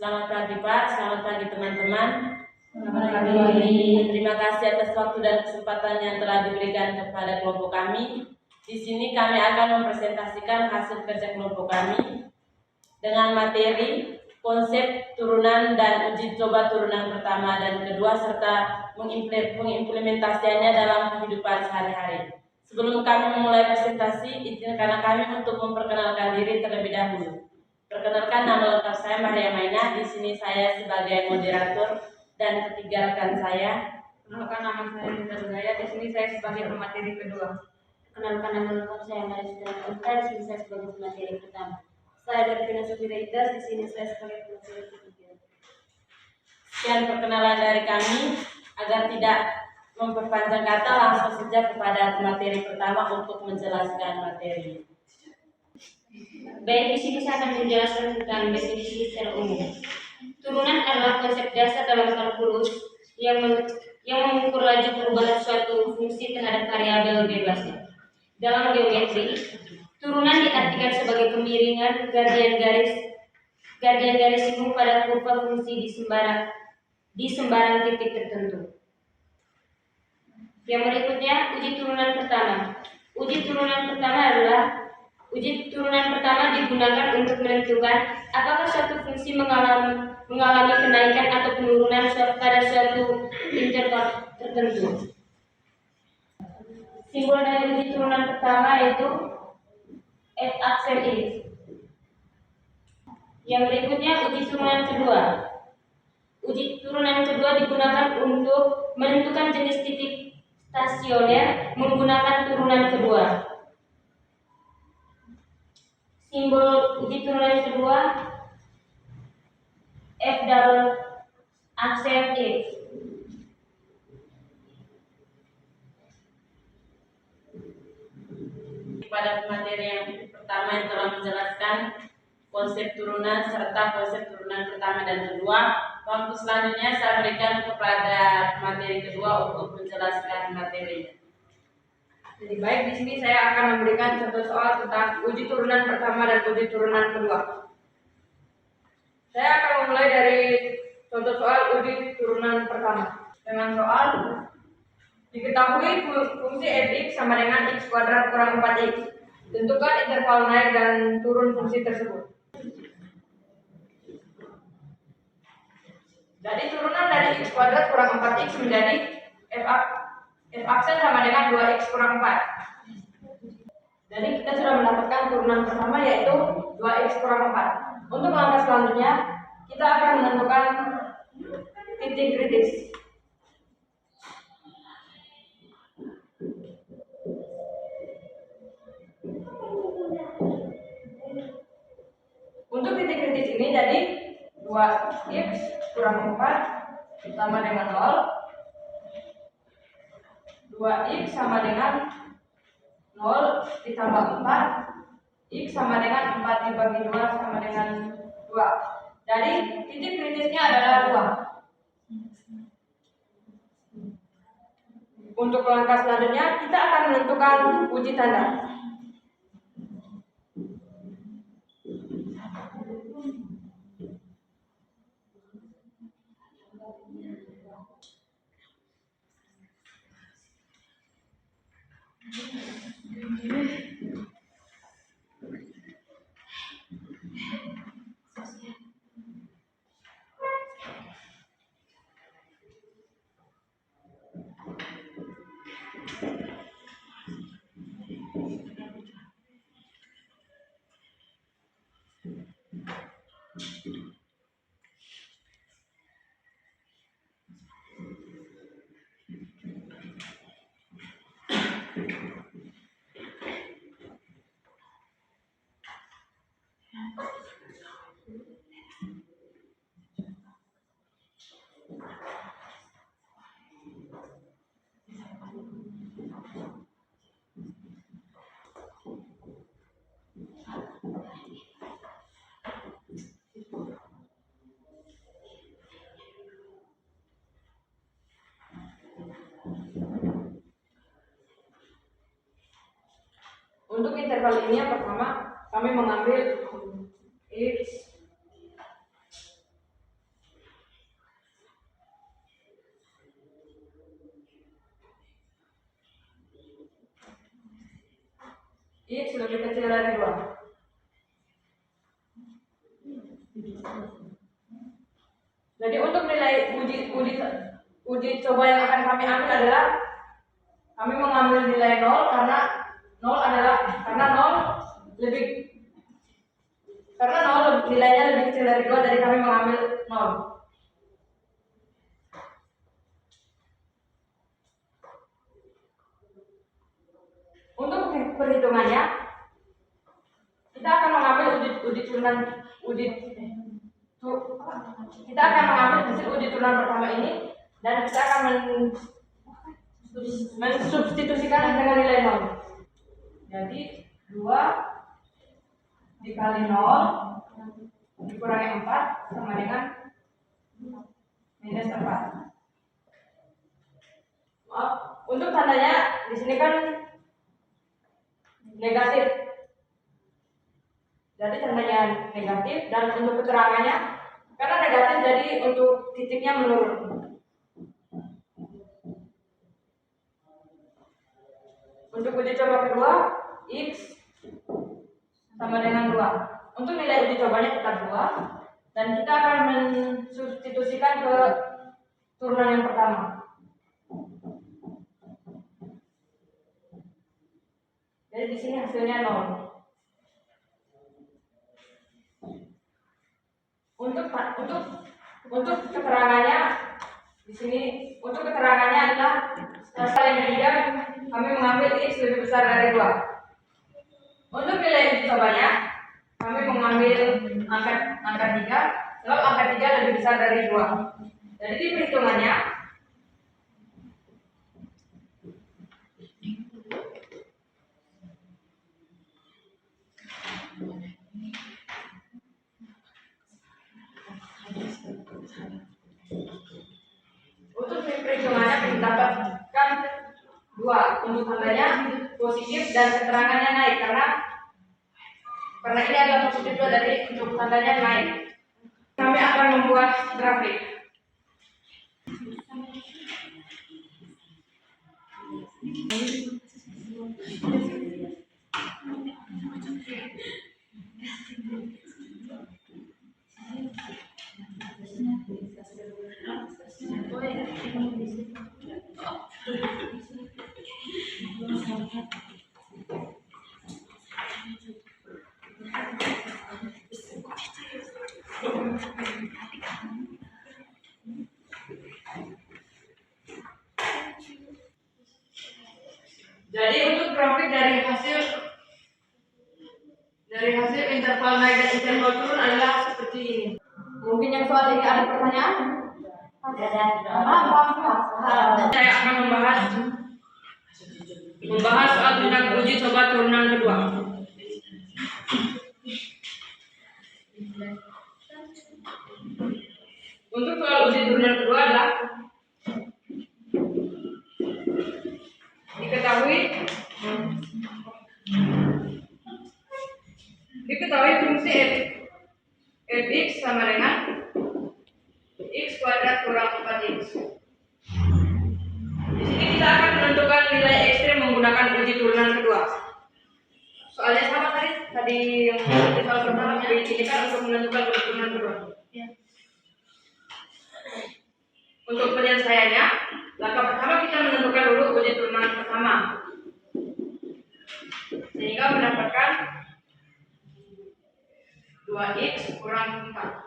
Selamat pagi Pak, selamat pagi teman-teman. Selamat pagi. Terima kasih atas waktu dan kesempatan yang telah diberikan kepada kelompok kami. Di sini kami akan mempresentasikan hasil kerja kelompok kami dengan materi konsep turunan dan uji coba turunan pertama dan kedua serta mengimplementasikannya dalam kehidupan sehari-hari. Sebelum kami memulai presentasi, izinkan kami untuk memperkenalkan diri terlebih dahulu. Perkenalkan, nama lengkap saya Maria Maina. Di sini saya sebagai moderator dan ketiga rekan saya. Perkenalkan, nama saya Linda Budaya. Di sini saya sebagai pemateri kedua. Perkenalkan, nama lengkap saya Maria Sudara. Di sini saya sebagai pemateri pertama. Saya dari Vina Sofira Ida. Di sini saya sebagai pemateri ketiga. Sekian perkenalan dari kami. Agar tidak memperpanjang kata, langsung saja kepada pemateri pertama untuk menjelaskan materi. Baik, di sini saya akan menjelaskan tentang definisi secara umum. Turunan adalah konsep dasar dalam kalkulus yang mengukur laju perubahan suatu fungsi terhadap variabel bebas. Dalam geometri, turunan diartikan sebagai kemiringan gradien garis siku pada kurva fungsi di sembarang titik tertentu. Yang berikutnya, uji turunan pertama. Uji turunan pertama digunakan untuk menentukan apakah suatu fungsi mengalami kenaikan atau penurunan pada suatu interval tertentu. Simbol dari uji turunan pertama yaitu f aksen x. Yang berikutnya, uji turunan kedua. Uji turunan kedua digunakan untuk menentukan jenis titik stasioner menggunakan turunan kedua. Simbol uji turunan kedua f double aksen x. Pada materi yang pertama yang telah menjelaskan konsep turunan serta konsep turunan pertama dan kedua, waktu selanjutnya saya berikan kepada materi kedua untuk menjelaskan materinya. Jadi baik, di sini saya akan memberikan contoh soal tentang uji turunan pertama dan uji turunan kedua. Saya akan memulai dari contoh soal uji turunan pertama. Dengan soal diketahui fungsi fx sama dengan x kuadrat kurang 4x. Tentukan interval naik dan turun fungsi tersebut. Jadi turunan dari x kuadrat kurang 4x menjadi f aksen sama dengan 2x kurang 4. Jadi kita sudah mendapatkan turunan pertama yaitu 2x kurang 4. Untuk langkah selanjutnya kita akan menentukan titik kritis. Untuk titik kritis ini jadi 2x kurang 4 sama dengan 0. 2x sama dengan 0 ditambah 4, x sama dengan 4 dibagi 2 sama dengan 2. Jadi titik kritisnya adalah 2. Untuk langkah selanjutnya kita akan menentukan uji tanda. Untuk interval ini yang pertama kami mengambil x X lebih kecil dari 2. Jadi untuk nilai uji coba yang akan kami ambil adalah kami mengambil nilai 0 karena 0 nilainya lebih kecil dari 2, jadi kami mengambil 0. Untuk perhitungannya, kita akan mengambil hasil uji turunan pertama ini dan kita akan mensubstitusikan dengan nilai 0. Jadi 2 dikali 0 dikurangi 4 sama dengan minus 4. Untuk tandanya di sini kan negatif. Jadi tandanya negatif, dan untuk keterangannya karena negatif jadi untuk titiknya menurun. Untuk uji coba kedua, X sama dengan 2. Untuk nilai uji cobanya tetap 2 dan kita akan mensubstitusikan ke turunan yang pertama. Jadi di sini hasilnya 0. Untuk keterangannya di sini, untuk keterangannya adalah setelah yang ketiga kami mengambil X lebih besar dari 2. Untuk nilai uji cobanya kami mengambil angka 3, sebab angka 3 lebih besar dari 2. Jadi di perhitungannya mendapatkan 2. Untuk tandanya positif dan keterangannya naik karena ini adalah positif 2, dari untuk tandanya naik. Kami akan membuat grafik. Jadi untuk grafik dari hasil interval naik dan interval turun adalah seperti ini. Mungkin yang soal ini ada pertanyaan? Saya akan membahas soal tentang uji coba turunan kedua. Untuk soal uji turunan kedua adalah diketahui fungsi fx sama dengan x kuadrat kurang 4x. Di sini kita akan menentukan nilai ekstrem menggunakan uji turunan kedua. Soalnya sama tadi yang di soal pertama, ini kan untuk menentukan uji turunan kedua. Untuk penyelesaiannya, langkah pertama kita menentukan dulu uji turunan pertama, sehingga mendapatkan 2x kurang 4.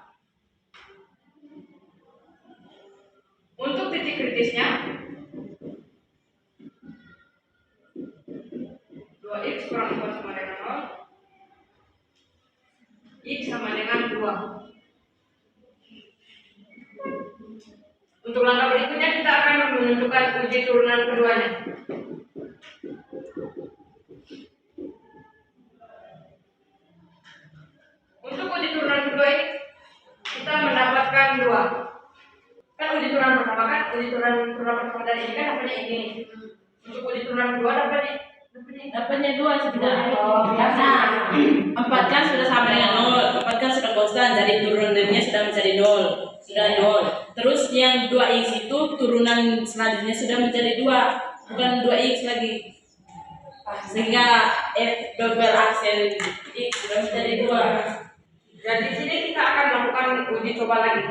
Untuk titik kritisnya 2x kurang 4 sama dengan 0, x sama dengan 2. Untuk langkah berikutnya kita akan menentukan uji turunan keduanya. Untuk uji turunan kedua ini kita mendapatkan 2. Kan uji turunan pertama dari ini kan dapatnya ini. Untuk uji turunan kedua dapatnya 2 sebenarnya. Karena 4 kan sudah sama dengan 0, 4 kan sudah konstan, jadi turunannya sudah menjadi 0. Sudah 0. Terus yang 2x itu turunan selanjutnya sudah menjadi 2, bukan 2x lagi. sehingga F double aksen X dari 2. Dan di sini kita akan melakukan uji coba lagi.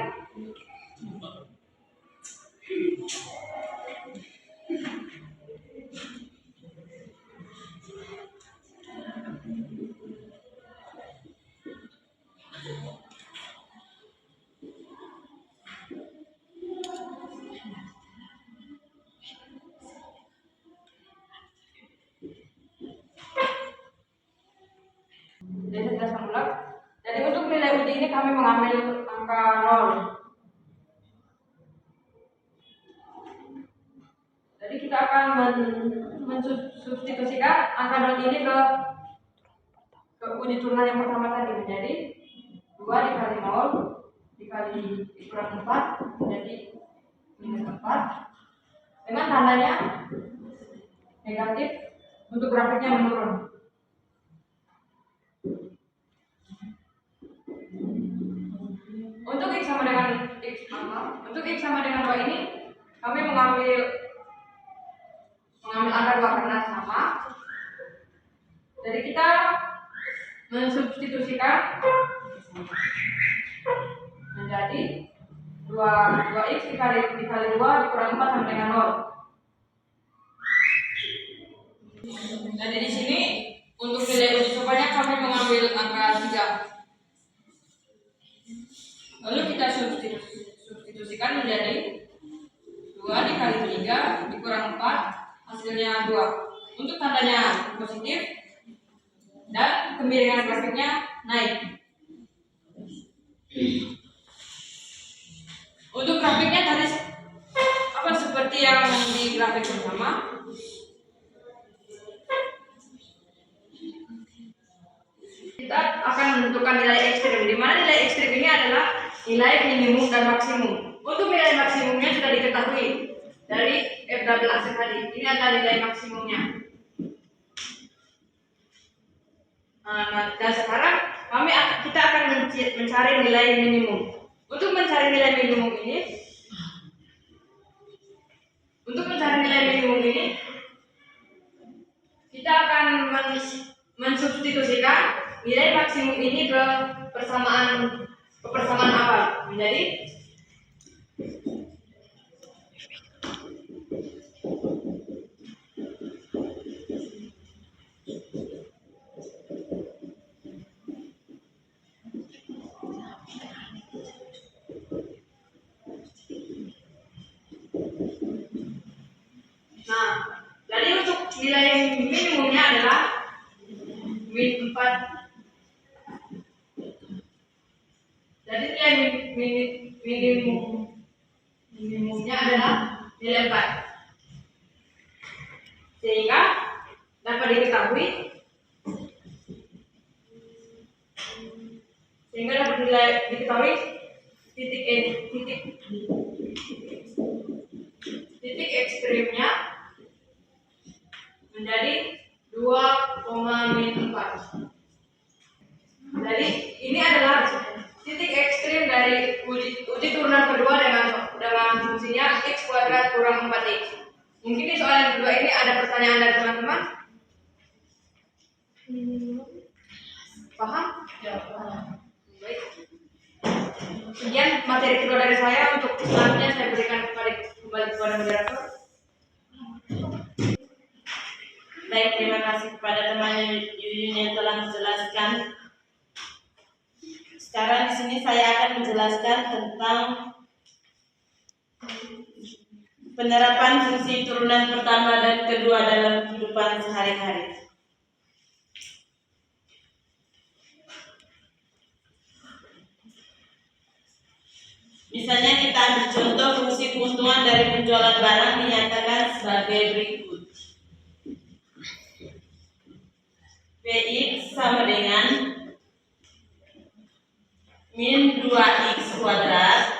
Jadi saya jelaskan ulang. Jadi untuk nilai uji ini kami mengambil angka 0. Jadi kita akan mensubstitusikan angka 0 ini ke uji turunan yang pertama tadi menjadi 2 dikali 0 dikali kurang 4 menjadi minus 4 dengan tandanya negatif untuk grafiknya menurun. Untuk X sama dengan 2 ini kami mengambil angka 2 karena sama. Jadi kita mensubstitusikan menjadi 2x dikali 2 dikurang 4 sama dengan 0. Jadi di sini untuk nilai uji cobanya kami mengambil angka 3. Lalu kita substitusikan menjadi 2 dikali 3 dikurang 4 hasilnya 2. Untuk tandanya positif dan kemiringan grafiknya naik. Untuk grafiknya tadi seperti yang di grafik pertama. Kita akan menentukan nilai ekstrim, di mana nilai ekstrim ini adalah nilai minimum dan maksimum. Untuk nilai maksimumnya sudah diketahui dari F double aksen tadi. Ini adalah nilai maksimumnya. Dan sekarang kita akan mencari nilai minimum. Untuk mencari nilai minimum ini, kita akan mensubstitusikan nilai maksimum ini ke persamaan awal menjadi jadi untuk nilai minimumnya adalah min 4. Jadi nilai minimumnya adalah nilai 4. Sehingga dapat diketahui titik ekstrimnya menjadi 2,-4. Jadi ini adalah titik ekstrim dari uji turunan kedua dengan fungsinya x kuadrat kurang 4x. Mungkin di soal yang kedua ini ada pertanyaan dari teman-teman? Paham? Ya, paham. Baik. Sekian materi kedua dari saya. Untuk selanjutnya saya berikan kembali kepada moderator. Baik, terima kasih kepada teman Yuyun yang telah menjelaskan. Sekarang di sini saya akan menjelaskan tentang penerapan fungsi turunan pertama dan kedua dalam kehidupan sehari-hari. Misalnya kita ambil contoh fungsi keuntungan dari penjualan barang dinyatakan sebagai berikut. Px sama dengan min 2x kuadrat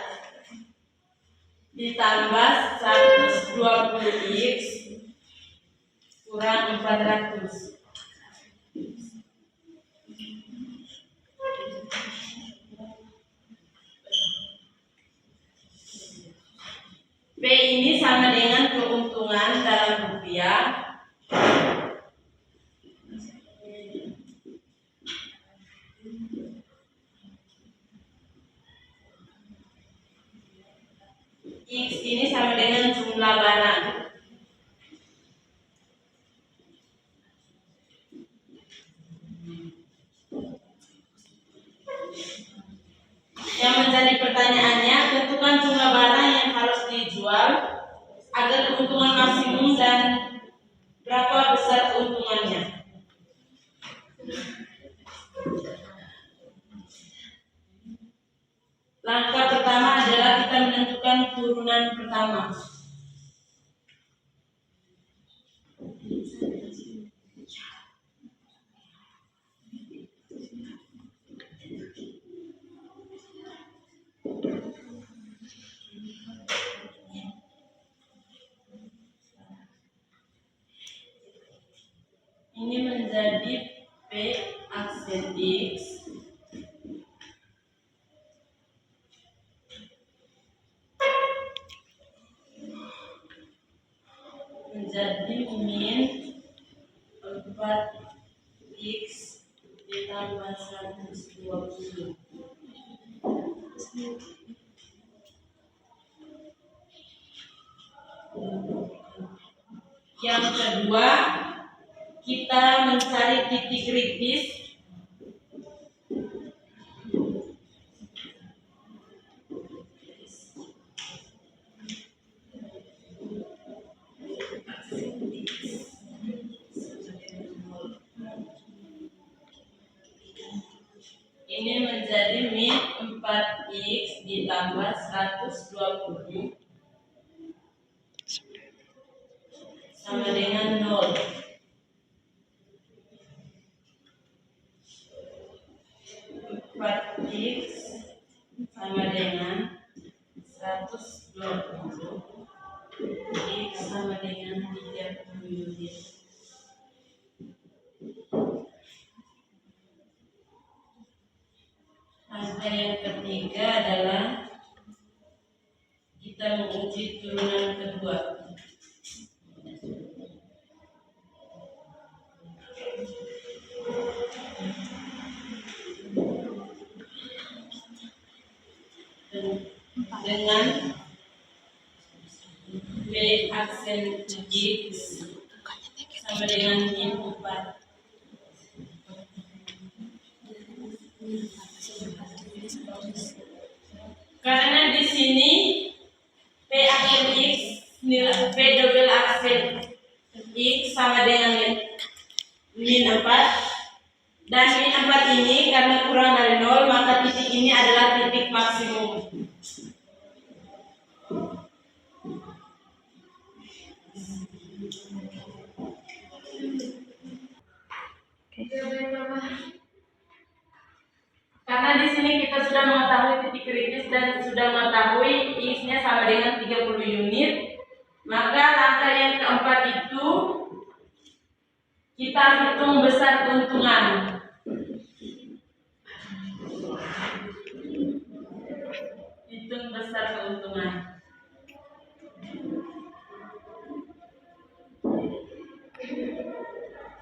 ditambah 120x kurang 400. P ini sama dengan keuntungan dalam rupiah X ini sama dengan jumlah barang. Yang menjadi pertanyaannya, tentukan jumlah barang yang harus dijual agar keuntungan maksimum dan berapa besar keuntungannya. Langkah pertama adalah kita menentukan turunan pertama. Ini menjadi P aksen X menjadi min 4x ditambah 120. Yang kedua, kita mencari titik kritis ini menjadi min 4x ditambah 120 sama dengan 0. X sama dengan 120, X sama dengan 30 unit. Langkah yang ketiga adalah kita menguji turunan kedua. Dengan B aksen X sama dengan min 4. Karena di sini P aksen X nilai P double aksen X sama dengan min 4 dan min 4 ini karena kurang dari 0 maka titik ini adalah titik maksimum. Karena di sini kita sudah mengetahui titik kritis dan sudah mengetahui X-nya sama dengan 30 unit, maka langkah yang keempat itu kita hitung besar keuntungan. Hitung besar keuntungan.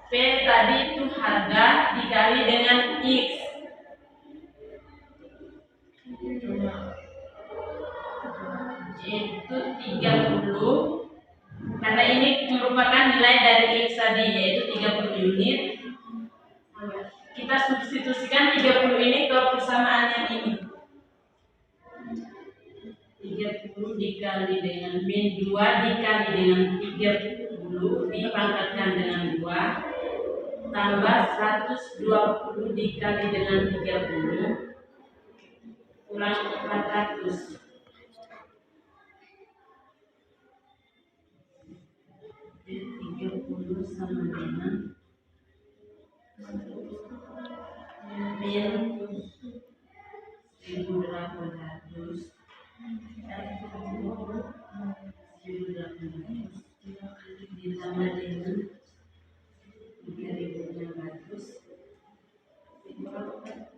P tadi itu harga dikali dengan X. Itu 30 karena ini merupakan nilai dari X tadi yaitu 30 unit. Kita substitusikan 30 ini ke persamaan yang ini. 30 dikali dengan min 2 dikali dengan 30 dipangkatkan dengan 2 tambah 120 dikali dengan 30 kurang 400. 30 sama dengan min 1.800 ditambah dengan 3.600 1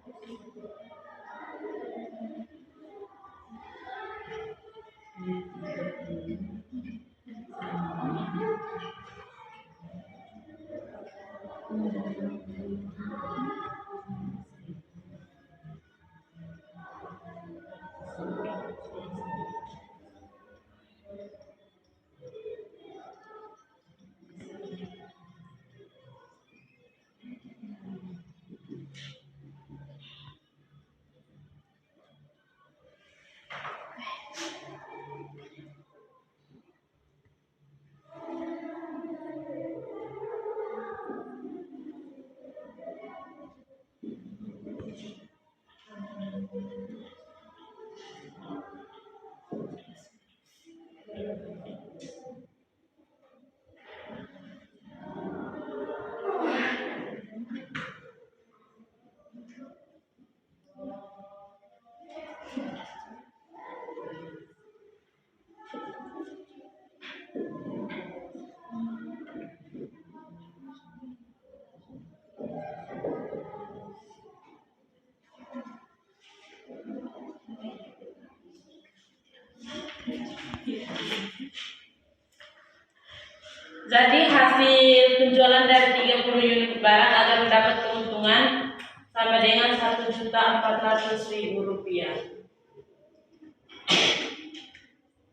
Jadi hasil penjualan dari 30 unit barang akan mendapat keuntungan sama dengan Rp1.400.000.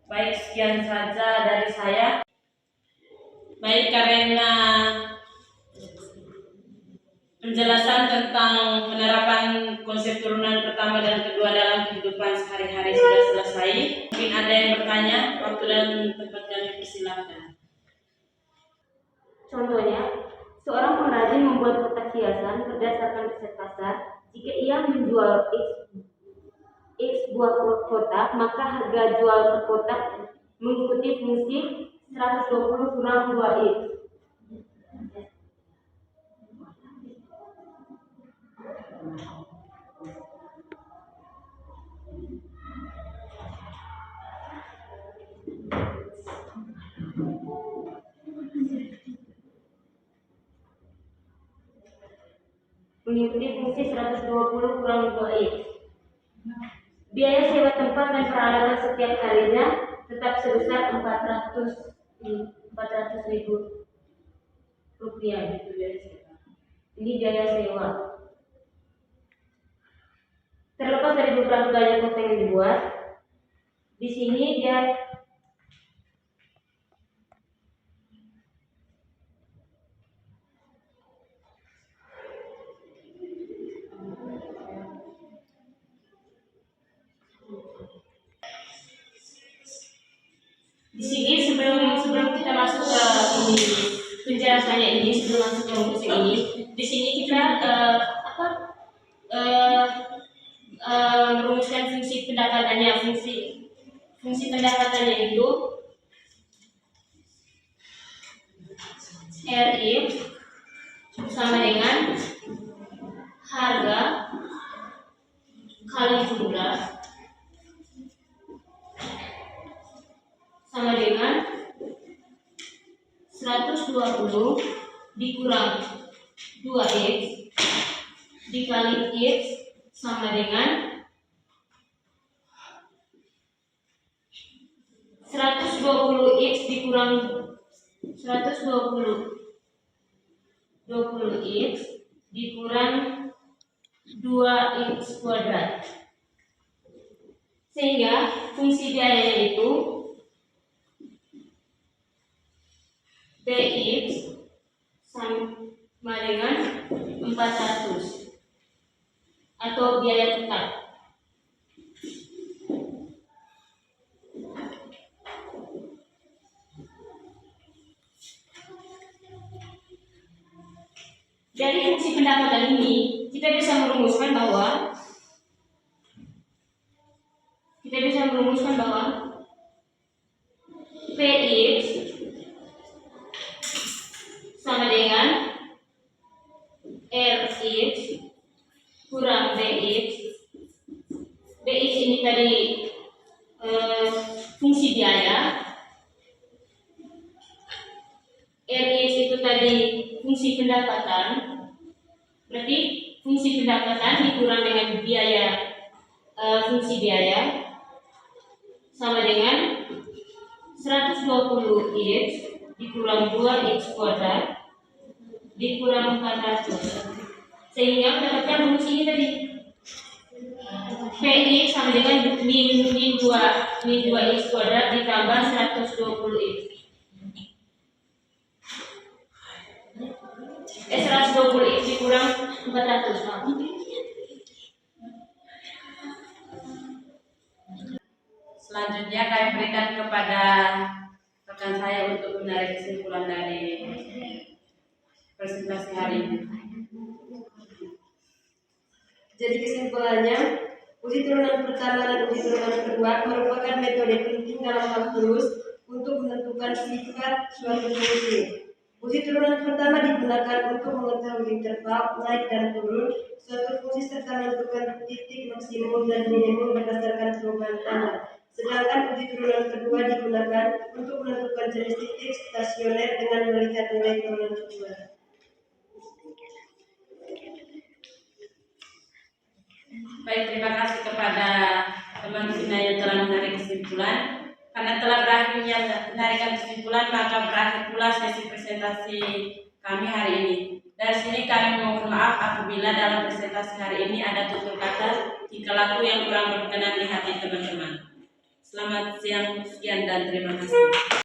Baik, sekian saja dari saya. Baik, karena penjelasan tentang penerapan konsep turunan pertama dan kedua dalam kehidupan sehari-hari sudah selesai. Mungkin ada yang bertanya, waktu dan tempat kami persilahkan. Contohnya, seorang pengrajin membuat kotak hiasan berdasarkan resep pasar. Jika ia menjual X buah kotak, maka harga jual per kotak mengikuti fungsi 120 kurang 2X. Mengikuti fungsi 120 kurang 2X. Biaya sewa tempat dan peralatan setiap harinya tetap sebesar 400.000 rupiah gitu biaya sewa. Ini biaya sewa. Terlepas dari beberapa banyak kotak yang dibuat, di sini dia sebelum kita masuk ke ini penjelasannya ini, sebelum masuk ke rumus ini, di sini kita merumuskan fungsi pendapatannya. Fungsi pendapatannya itu RX sama dengan harga kali jumlah sama dengan 120 dikurang 2X dikali X sama dengan 120X dikurang 20X dikurang 2X kuadrat. Sehingga fungsi biayanya itu Bx sama dengan 400 atau biaya tetap. Dari fungsi pendapatan ini kita bisa merumuskan bahwa Px sama dengan Rx kurang Bx. Bx ini tadi fungsi biaya, Rx itu tadi fungsi pendapatan. Berarti fungsi pendapatan dikurang dengan biaya fungsi biaya sama dengan 120X dikurang 2X kuadrat dikurang 400, sehingga mendapatkan rumus ini tadi Px sama dengan min 2X kuadrat ditambah 120X. 120X dikurang 400. Selanjutnya kami berikan kepada rekan saya untuk menarik kesimpulan dari presentasi hari ini. Jadi kesimpulannya, uji turunan pertama dan uji turunan kedua merupakan metode penting dalam kalkulus untuk menentukan sifat suatu fungsi. Uji turunan pertama digunakan untuk mengetahui interval naik dan turun suatu fungsi serta menentukan titik maksimum dan minimum berdasarkan perubahan tanda. Sedangkan uji turunan kedua digunakan untuk menentukan jenis titik stasioner dengan melihat nilai turunan kedua. Baik, terima kasih kepada teman kita yang telah menarik kesimpulan. Karena telah berakhirnya penarikan kesimpulan, maka berakhir pula sesi presentasi kami hari ini. Dari sini kami mohon maaf apabila dalam presentasi hari ini ada tutur kata, tingkah laku yang kurang berkenan di hati teman-teman. Selamat siang, sekian dan terima kasih.